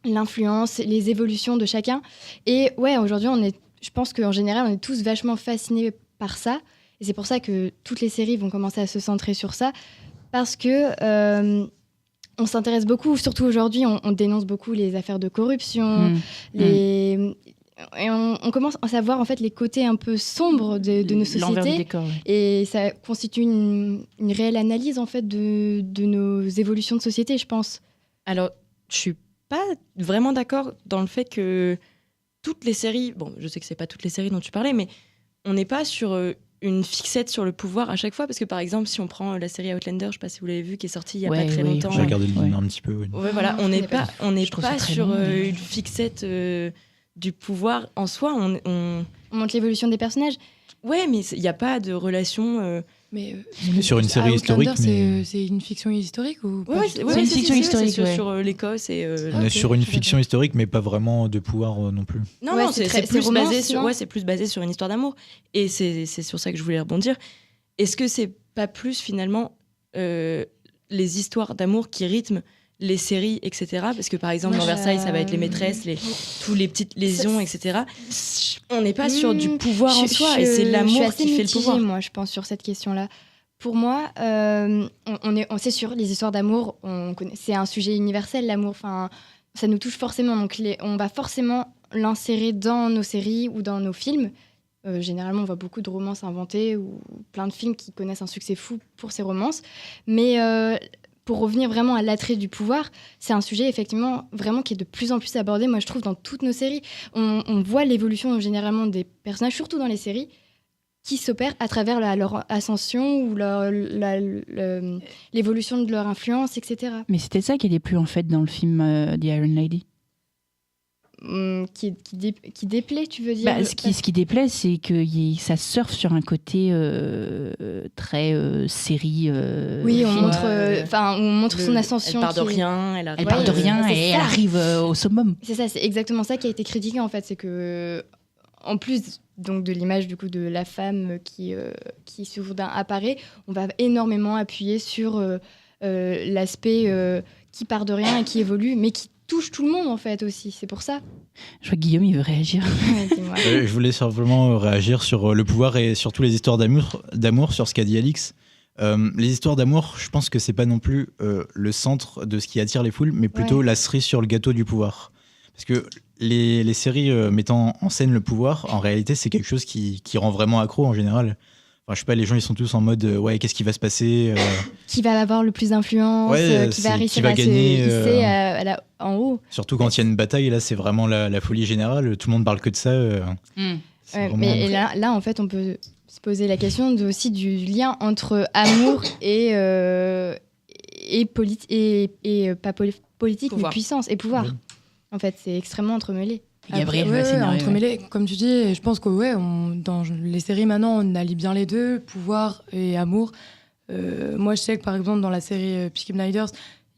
l'influence, les évolutions de chacun. Et ouais, aujourd'hui, je pense qu'en général, on est tous vachement fascinés par ça. Et c'est pour ça que toutes les séries vont commencer à se centrer sur ça, parce que on s'intéresse beaucoup, surtout aujourd'hui, on dénonce beaucoup les affaires de corruption, et on commence à savoir en fait les côtés un peu sombres de nos L'envers du sociétés. décor, ouais. Et ça constitue une réelle analyse en fait de nos évolutions de société, je pense. Alors, je suis pas vraiment d'accord dans le fait que toutes les séries, bon, je sais que c'est pas toutes les séries dont tu parlais, mais on n'est pas sur une fixette sur le pouvoir à chaque fois, parce que par exemple, si on prend la série Outlander, je sais pas si vous l'avez vu, qui est sortie il y a Ouais, pas très oui, longtemps. J'ai regardé le Ouais. un petit peu. Oui. Ouais, voilà, on n'est pas Je trouve ça très sur long, mais- une fixette du pouvoir en soi. On montre l'évolution des personnages. Ouais, mais il n'y a pas de relation. Mais Sur une série historique, mais- c'est une fiction historique ou pas Ouais, du tout c'est une fiction historique, c'est ouais. sur l'Écosse et. On est Ok, sur une je fiction historique, mais pas vraiment de pouvoir non plus. Non, Ouais, non, c'est c'est très- plus c'est romance, basé sur, non ouais, c'est plus basé sur une histoire d'amour. Et c'est sur ça que je voulais rebondir. Est-ce que c'est pas plus finalement les histoires d'amour qui rythment les séries, etc. Parce que par exemple, Moi, dans Versailles, ça va être les maîtresses, tous les petites lésions, etc. On n'est pas sur du pouvoir en soi, et c'est l'amour qui fait le pouvoir. Moi, je pense, sur cette question-là. Pour moi, on sait sûr, les histoires d'amour, c'est un sujet universel, l'amour. Enfin, ça nous touche forcément. Donc, on va forcément l'insérer dans nos séries ou dans nos films. Généralement, on voit beaucoup de romances inventées ou plein de films qui connaissent un succès fou pour ces romances. Mais pour revenir vraiment à l'attrait du pouvoir, c'est un sujet effectivement vraiment qui est de plus en plus abordé, moi je trouve, dans toutes nos séries. On voit l'évolution généralement des personnages, surtout dans les séries, qui s'opèrent à travers leur ascension ou l'évolution de leur influence, etc. Mais c'était ça qui est plus en fait dans le film The Iron Lady. Qui déplaît, tu veux dire Bah, ce qui déplaît, c'est que ça surfe sur un côté très série. Oui, on film. montre son ascension. Elle part de rien, elle Elle part de rien c'est et ça. elle arrive au summum. C'est ça, c'est exactement ça qui a été critiqué en fait, c'est que en plus donc de l'image du coup de la femme qui soudain apparaît, on va énormément appuyer sur l'aspect qui part de rien et qui évolue, mais qui touche tout le monde en fait aussi. C'est pour ça. Je vois que Guillaume, il veut réagir. Ouais, dis-moi. Je voulais simplement réagir sur le pouvoir et surtout les histoires d'amour sur ce qu'a dit Alix. Les histoires d'amour, je pense que c'est pas non plus le centre de ce qui attire les foules, mais plutôt la cerise sur le gâteau du pouvoir. Parce que les séries mettant en scène le pouvoir, en réalité, c'est quelque chose qui rend vraiment accro en général. Enfin, je sais pas, les gens ils sont tous en mode ouais, qu'est-ce qui va se passer Qui va avoir le plus d'influence, qui va réussir va à gagner, se hisser en haut. Surtout quand il y a une bataille, là c'est vraiment la folie générale, tout le monde parle que de ça. C'est Ouais, vraiment- mais là, en fait, on peut se poser la question aussi du lien entre amour et politique, politique, mais Pouvoir. puissance et pouvoir. Oui. En fait, c'est extrêmement entremêlé. Gabriel Après, va s'énerver, entremêlés, comme tu dis, je pense que dans les séries maintenant, on allie bien les deux, pouvoir et amour. Moi, je sais que par exemple, dans la série Peaky Blinders,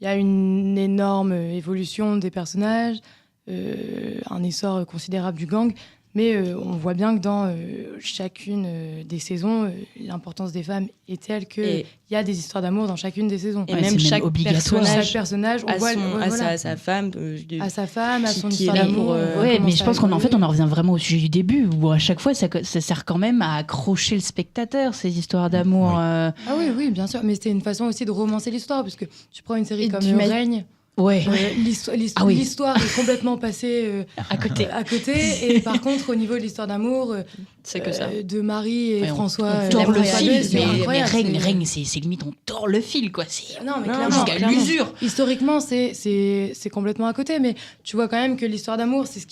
il y a une énorme évolution des personnages, un essor considérable du gang. Mais on voit bien que dans chacune des saisons, l'importance des femmes est telle qu'il y a des histoires d'amour dans chacune des saisons. Et même chaque personnage on voit à sa femme, à sa femme, à son qui histoire est là d'amour. Mais je pense qu'on en revient vraiment au sujet du début, où à chaque fois, ça sert quand même à accrocher le spectateur, ces histoires d'amour. Ah oui, bien sûr. Mais c'était une façon aussi de romancer l'histoire, parce que tu prends une série comme Règne. Ouais. L'histoire est complètement passée à côté. Et par contre, au niveau de l'histoire d'amour, c'est que ça. De Marie et François, on tord le fil. Mais Règne, c'est limite on tord le fil, quoi. Non, mais clairement, jusqu'à l'usure. Historiquement, c'est complètement à côté, mais tu vois quand même que l'histoire d'amour, c'est ce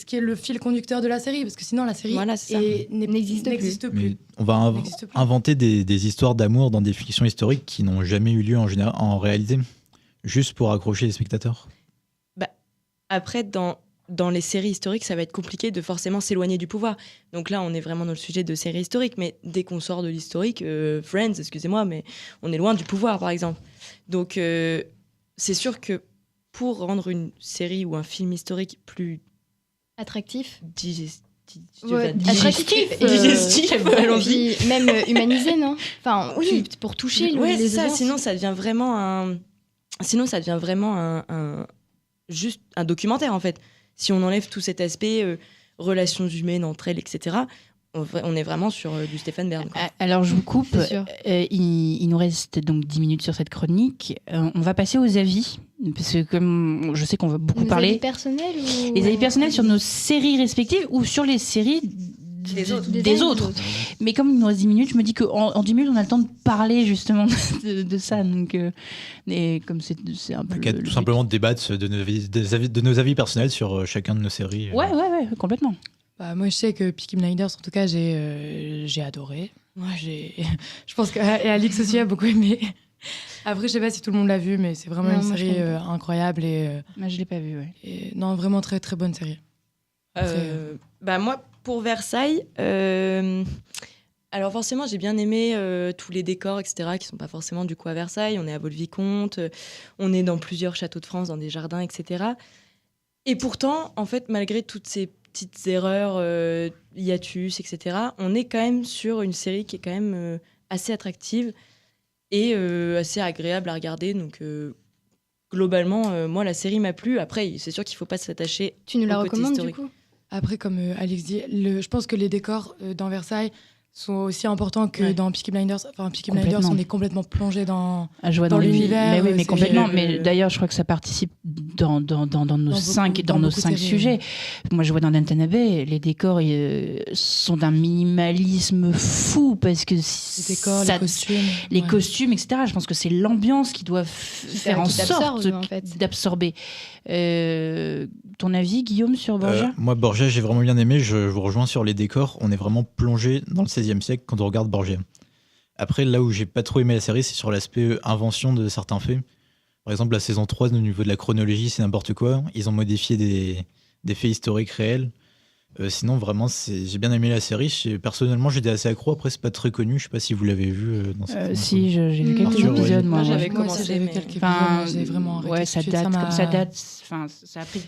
qui est le fil conducteur de la série, parce que sinon la série n'existe plus. Mais on va inventer des histoires d'amour dans des fictions historiques qui n'ont jamais eu lieu en réalité. Juste pour accrocher les spectateurs. Après, dans les séries historiques, ça va être compliqué de forcément s'éloigner du pouvoir. Donc là, on est vraiment dans le sujet de séries historiques, mais dès qu'on sort de l'historique, Friends, excusez-moi, mais on est loin du pouvoir, par exemple. Donc c'est sûr que pour rendre une série ou un film historique plus attractif, digestif, même humanisé, non? Enfin, oui, pour toucher les ça. Sinon, ça devient vraiment juste un documentaire, en fait. Si on enlève tout cet aspect relations humaines entre elles, etc., on est vraiment sur du Stéphane Bern. Alors, je vous coupe. Il nous reste donc 10 minutes sur cette chronique. On va passer aux avis. Parce que comme je sais qu'on va beaucoup parler... Les avis personnels Les avis personnels sur nos séries respectives ou sur les séries des autres. Mais comme il nous reste 10 minutes, je me dis qu'en 10 minutes, on a le temps de parler justement de ça. Donc, et comme c'est un peu... tout simplement de débattre de nos avis personnels sur chacun de nos séries. Ouais, complètement. Moi, je sais que Peaky Blinders, en tout cas, j'ai adoré. Moi, je pense qu'Alix aussi a beaucoup aimé. Après, je sais pas si tout le monde l'a vu, mais c'est vraiment une série incroyable. Moi, je l'ai pas vue, ouais. Non, vraiment très, très bonne série. Moi, pour Versailles, alors forcément, j'ai bien aimé tous les décors, etc., qui sont pas forcément du coup à Versailles. On est à Vaux-le-Vicomte, on est dans plusieurs châteaux de France, dans des jardins, etc. Et pourtant, en fait, malgré toutes ces petites erreurs, hiatus, etc., on est quand même sur une série qui est quand même assez attractive et assez agréable à regarder. Donc, globalement, moi, la série m'a plu. Après, c'est sûr qu'il ne faut pas s'attacher. Tu nous la recommandes, du coup ? Après, comme Alex dit, je pense que les décors dans Versailles sont aussi importants que dans Peaky Blinders. Enfin, Peaky Blinders, on est complètement plongé dans l'univers. Mais complètement. Mais d'ailleurs, je crois que ça participe dans nos cinq sujets. Moi, je vois dans Downton Abbey, les décors sont d'un minimalisme fou parce que les décors, les costumes, etc. Je pense que c'est l'ambiance qui doit faire en sorte d'absorber. Ton avis, Guillaume, sur Borgia ? Moi, Borgia, j'ai vraiment bien aimé. Je vous rejoins sur les décors. On est vraiment plongé dans le XVIe siècle quand on regarde Borgia. Après, là où j'ai pas trop aimé la série, c'est sur l'aspect invention de certains faits. Par exemple, la saison 3, au niveau de la chronologie, c'est n'importe quoi. Ils ont modifié des faits historiques réels. Sinon, vraiment, j'ai bien aimé la série. Personnellement, j'étais assez accro. Après, c'est pas très connu. Je sais pas si vous l'avez vu. Si, j'ai vu quelques épisodes. Moi, j'avais commencé. J'avais quelques épisodes. J'ai vraiment arrêté. Ouais, ça date. Enfin, ça a pris.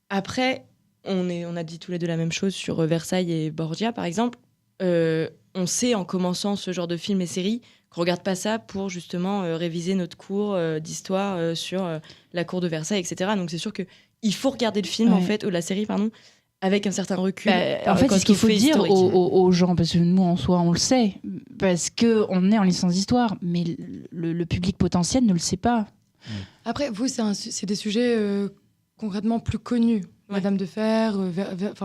Après, on a dit tous les deux la même chose sur Versailles et Borgia, par exemple. On sait, en commençant ce genre de film et séries, qu'on ne regarde pas ça pour justement réviser notre cours d'histoire sur la cour de Versailles, etc. Donc c'est sûr qu'il faut regarder le film, en fait, ou la série, pardon, avec un certain recul. En fait, c'est ce qu'il faut dire aux gens, parce que nous, en soi, on le sait, parce qu'on est en licence d'histoire, mais le public potentiel ne le sait pas. Après, vous, c'est des sujets concrètement plus connus. La Dame de Fer,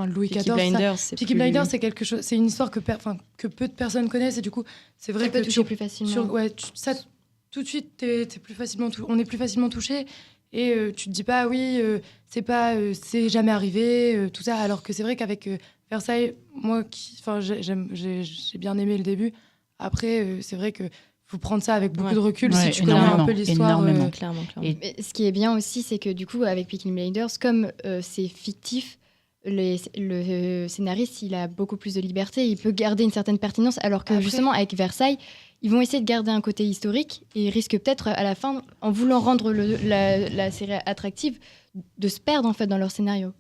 Louis XIV. Peaky Blinders, c'est quelque chose, c'est une histoire que peu de personnes connaissent, et du coup, c'est vrai que tu toucher plus facilement. Tout de suite, on est plus facilement touché, et tu te dis pas c'est jamais arrivé, tout ça, alors que c'est vrai qu'avec Versailles, moi, j'ai bien aimé le début. Après, c'est vrai que faut prendre ça avec beaucoup de recul si tu connais un peu l'histoire. Clairement. Et ce qui est bien aussi, c'est que du coup, avec Peaky Blinders, comme c'est fictif, le scénariste, il a beaucoup plus de liberté, il peut garder une certaine pertinence, alors que justement, avec Versailles, ils vont essayer de garder un côté historique et ils risquent peut-être à la fin, en voulant rendre la série attractive, de se perdre en fait dans leur scénario.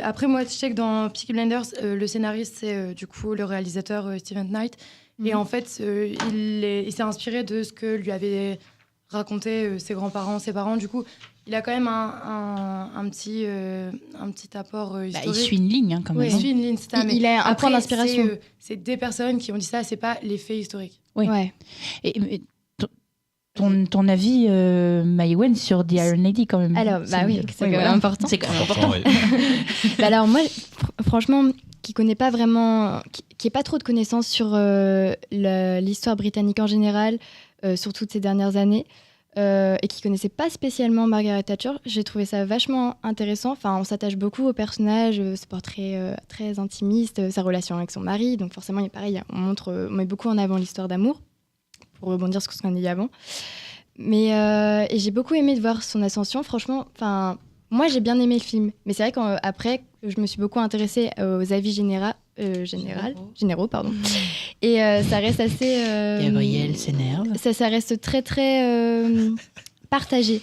Après, moi, je sais que dans Peaky Blinders, le scénariste, c'est du coup le réalisateur Steven Knight. Et en fait, il s'est inspiré de ce que lui avaient raconté ses grands-parents, ses parents. Du coup, il a quand même un petit apport historique. Il suit une ligne, quand même. Oui, il suit une ligne, c'est ça. Il a un point d'inspiration. C'est des personnes qui ont dit ça, c'est pas les faits historiques. Oui. Ouais. Et ton avis, Maïwen, sur The Iron Lady, quand même. Alors, oui, c'est quand même important. C'est quand même important. Alors, moi, franchement, qui connaît pas vraiment, qui n'ait pas trop de connaissances sur l'histoire britannique en général, sur toutes ces dernières années, et qui connaissait pas spécialement Margaret Thatcher, j'ai trouvé ça vachement intéressant. Enfin, on s'attache beaucoup au personnage, ce portrait très intimiste, sa relation avec son mari. Donc forcément, pareil, on met beaucoup en avant l'histoire d'amour, pour rebondir sur ce qu'on a dit avant. Mais et j'ai beaucoup aimé de voir son ascension. Franchement, enfin, moi j'ai bien aimé le film. Mais c'est vrai qu'après, je me suis beaucoup intéressée aux avis généraux. Et ça reste assez... Gabriel s'énerve. Ça reste très, très partagé.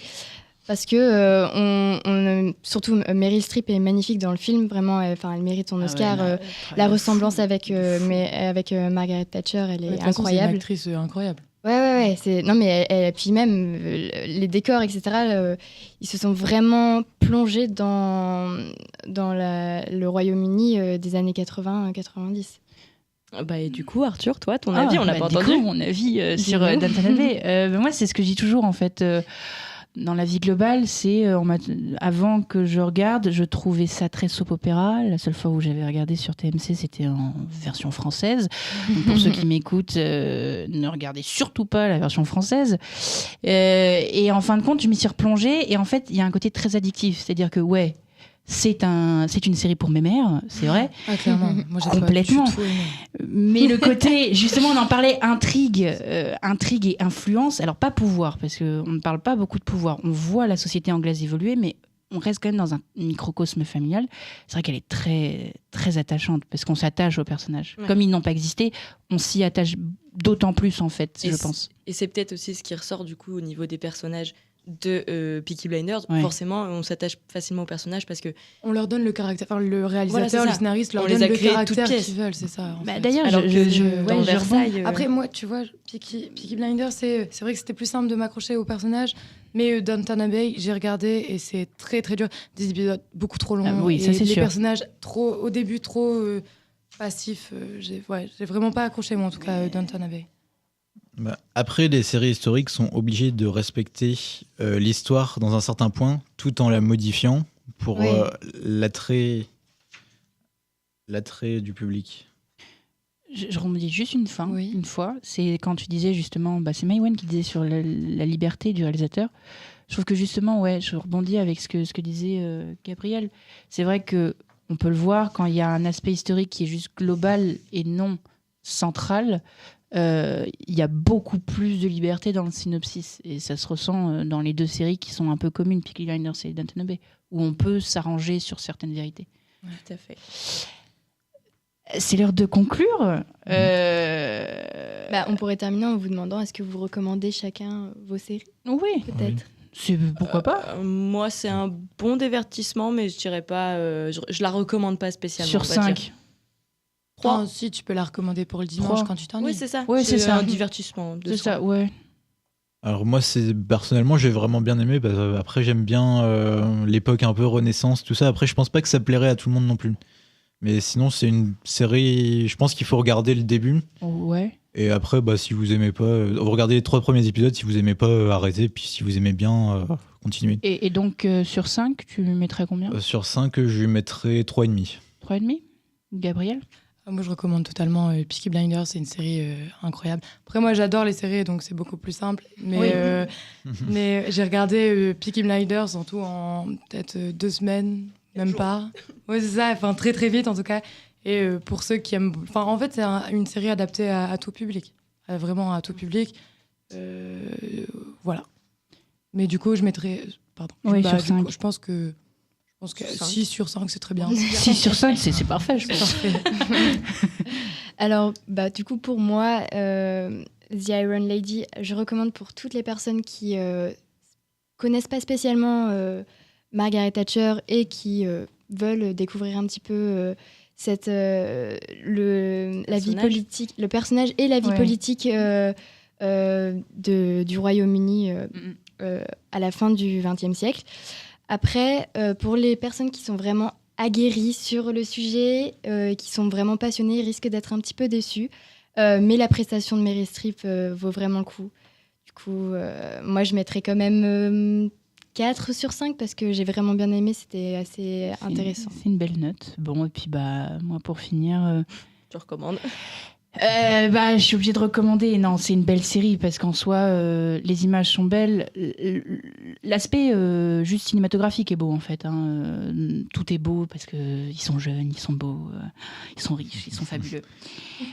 Parce que, surtout, Meryl Streep est magnifique dans le film. Vraiment, elle mérite son Oscar. La ressemblance avec Margaret Thatcher, elle est incroyable. C'est une actrice incroyable. Ouais. Non, mais puis même, les décors, etc., ils se sont vraiment plongés dans le Royaume-Uni des années 80-90. Et du coup, Arthur, toi, ton avis, on n'a pas entendu. Mon avis sur Downton Abbey. Moi, c'est ce que je dis toujours, en fait. Dans la vie globale, c'est avant que je regarde, je trouvais ça très soap opéra. La seule fois où j'avais regardé sur TMC, c'était en version française. Donc pour ceux qui m'écoutent, ne regardez surtout pas la version française. Et en fin de compte, je m'y suis replongée. Et en fait, il y a un côté très addictif. C'est-à-dire que, c'est une série pour mes mères, c'est vrai. Ah, clairement. Moi, j'ai complètement. Pas du tout aimé. Mais le côté, justement, on en parlait, intrigue et influence. Alors, pas pouvoir, parce qu'on ne parle pas beaucoup de pouvoir. On voit la société anglaise évoluer, mais on reste quand même dans un microcosme familial. C'est vrai qu'elle est très, très attachante, parce qu'on s'attache aux personnages. Ouais. Comme ils n'ont pas existé, on s'y attache d'autant plus, en fait, je pense. Et c'est peut-être aussi ce qui ressort, du coup, au niveau des personnages de Peaky Blinders. Forcément, on s'attache facilement aux personnages parce que on leur donne le caractère, enfin le réalisateur, le scénariste leur donne le caractère qu'ils veulent, c'est ça. D'ailleurs, dans Versailles, après moi, tu vois, Peaky Blinders, c'est vrai que c'était plus simple de m'accrocher aux personnages, mais Downton Abbey, j'ai regardé et c'est très très dur, des épisodes beaucoup trop longs, oui, ça, c'est les sûr. Personnages au début trop passifs. J'ai vraiment pas accroché moi en tout cas Downton Abbey. Après, les séries historiques sont obligées de respecter l'histoire dans un certain point, tout en la modifiant pour l'attrait du public. Je rebondis juste une fois. C'est quand tu disais justement, c'est Maïwen qui disait sur la liberté du réalisateur. Je trouve que justement, je rebondis avec ce que disait Gabriel. C'est vrai que on peut le voir quand il y a un aspect historique qui est juste global et non central. Il y a beaucoup plus de liberté dans le synopsis et ça se ressent dans les deux séries qui sont un peu communes, Peaky Blinders et Downton Abbey, où on peut s'arranger sur certaines vérités. Ouais, tout à fait. C'est l'heure de conclure. On pourrait terminer en vous demandant est-ce que vous recommandez chacun vos séries ? Oui, peut-être. Pourquoi pas moi, c'est un bon divertissement, mais je dirais pas. Je la recommande pas spécialement. Sur 5. 3. Si tu peux la recommander pour le dimanche quand tu t'ennuies. Oui, c'est ça. Ouais, c'est ça. Un divertissement. C'est ça, ouais. Alors moi, personnellement, j'ai vraiment bien aimé. Après, j'aime bien l'époque un peu Renaissance, tout ça. Après, je pense pas que ça plairait à tout le monde non plus. Mais sinon, c'est une série. Je pense qu'il faut regarder le début. Ouais. Et après, si vous aimez pas, regardez les 3 premiers épisodes. Si vous aimez pas, arrêtez. Puis si vous aimez bien, continuez. Et donc, sur 5, tu mettrais combien Sur 5, je lui mettrais 3,5. 3,5 ? Gabriel ? Moi, je recommande totalement Peaky Blinders, c'est une série incroyable. Après, moi, j'adore les séries, donc c'est beaucoup plus simple. Mais, mais j'ai regardé Peaky Blinders en tout en peut-être 2 semaines, même pas. Oui, c'est ça, très très vite en tout cas. Et pour ceux qui aiment... en fait, c'est une série adaptée à tout public. Vraiment à tout public. Voilà. Mais du coup, je mettrais... Pardon. Oui, sur 5. Je pense que 6 sur 5, c'est très bien. 6 sur 5, c'est parfait, je pense. Parfait. Alors, du coup, pour moi, The Iron Lady, je recommande pour toutes les personnes qui connaissent pas spécialement Margaret Thatcher et qui veulent découvrir un petit peu la vie politique, le personnage et la vie politique du Royaume-Uni à la fin du XXe siècle. Après, pour les personnes qui sont vraiment aguerries sur le sujet, qui sont vraiment passionnées, risquent d'être un petit peu déçues. Mais la prestation de Meryl Streep vaut vraiment le coup. Du coup, moi, je mettrais quand même 4 sur 5 parce que j'ai vraiment bien aimé. C'était assez intéressant. C'est une belle note. Bon, et puis moi, pour finir... Tu recommandes? Je suis obligée de recommander. Non, c'est une belle série parce qu'en soi, les images sont belles. L'aspect juste cinématographique est beau en fait. Tout est beau parce qu'ils sont jeunes, ils sont beaux, ils sont riches, ils sont fabuleux.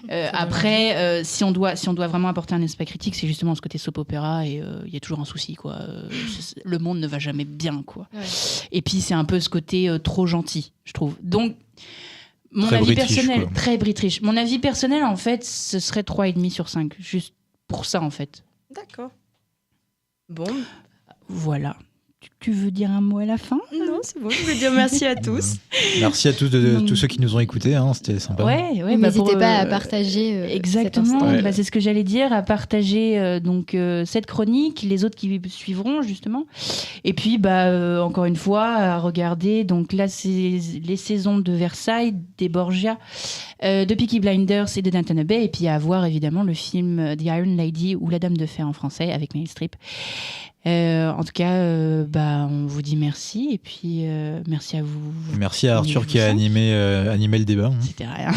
Après, si on doit vraiment apporter un aspect critique, c'est justement ce côté soap opéra et il y a toujours un souci quoi. Le monde ne va jamais bien quoi. Ouais. Et puis c'est un peu ce côté trop gentil, je trouve. Donc mon très avis british, personnel, quoi. Très british. Mon avis personnel, en fait, ce serait 3,5 sur 5. Juste pour ça, en fait. D'accord. Bon. Voilà. Tu veux dire un mot à la fin ? Non, c'est bon. Je veux dire merci à tous. Merci à tous, tous ceux qui nous ont écoutés. C'était sympa. Ouais, n'hésitez pas à partager. Exactement. Cet c'est ce que j'allais dire, à partager cette chronique, les autres qui suivront justement. Et puis, encore une fois, à regarder. Donc là, c'est les saisons de Versailles, des Borgia, de Peaky Blinders et de Downton Abbey. Et puis à voir évidemment le film The Iron Lady ou La Dame de Fer en français avec Meryl Streep. En tout cas, on vous dit merci et puis merci à vous. Merci à Arthur qui a animé le débat. C'était rien.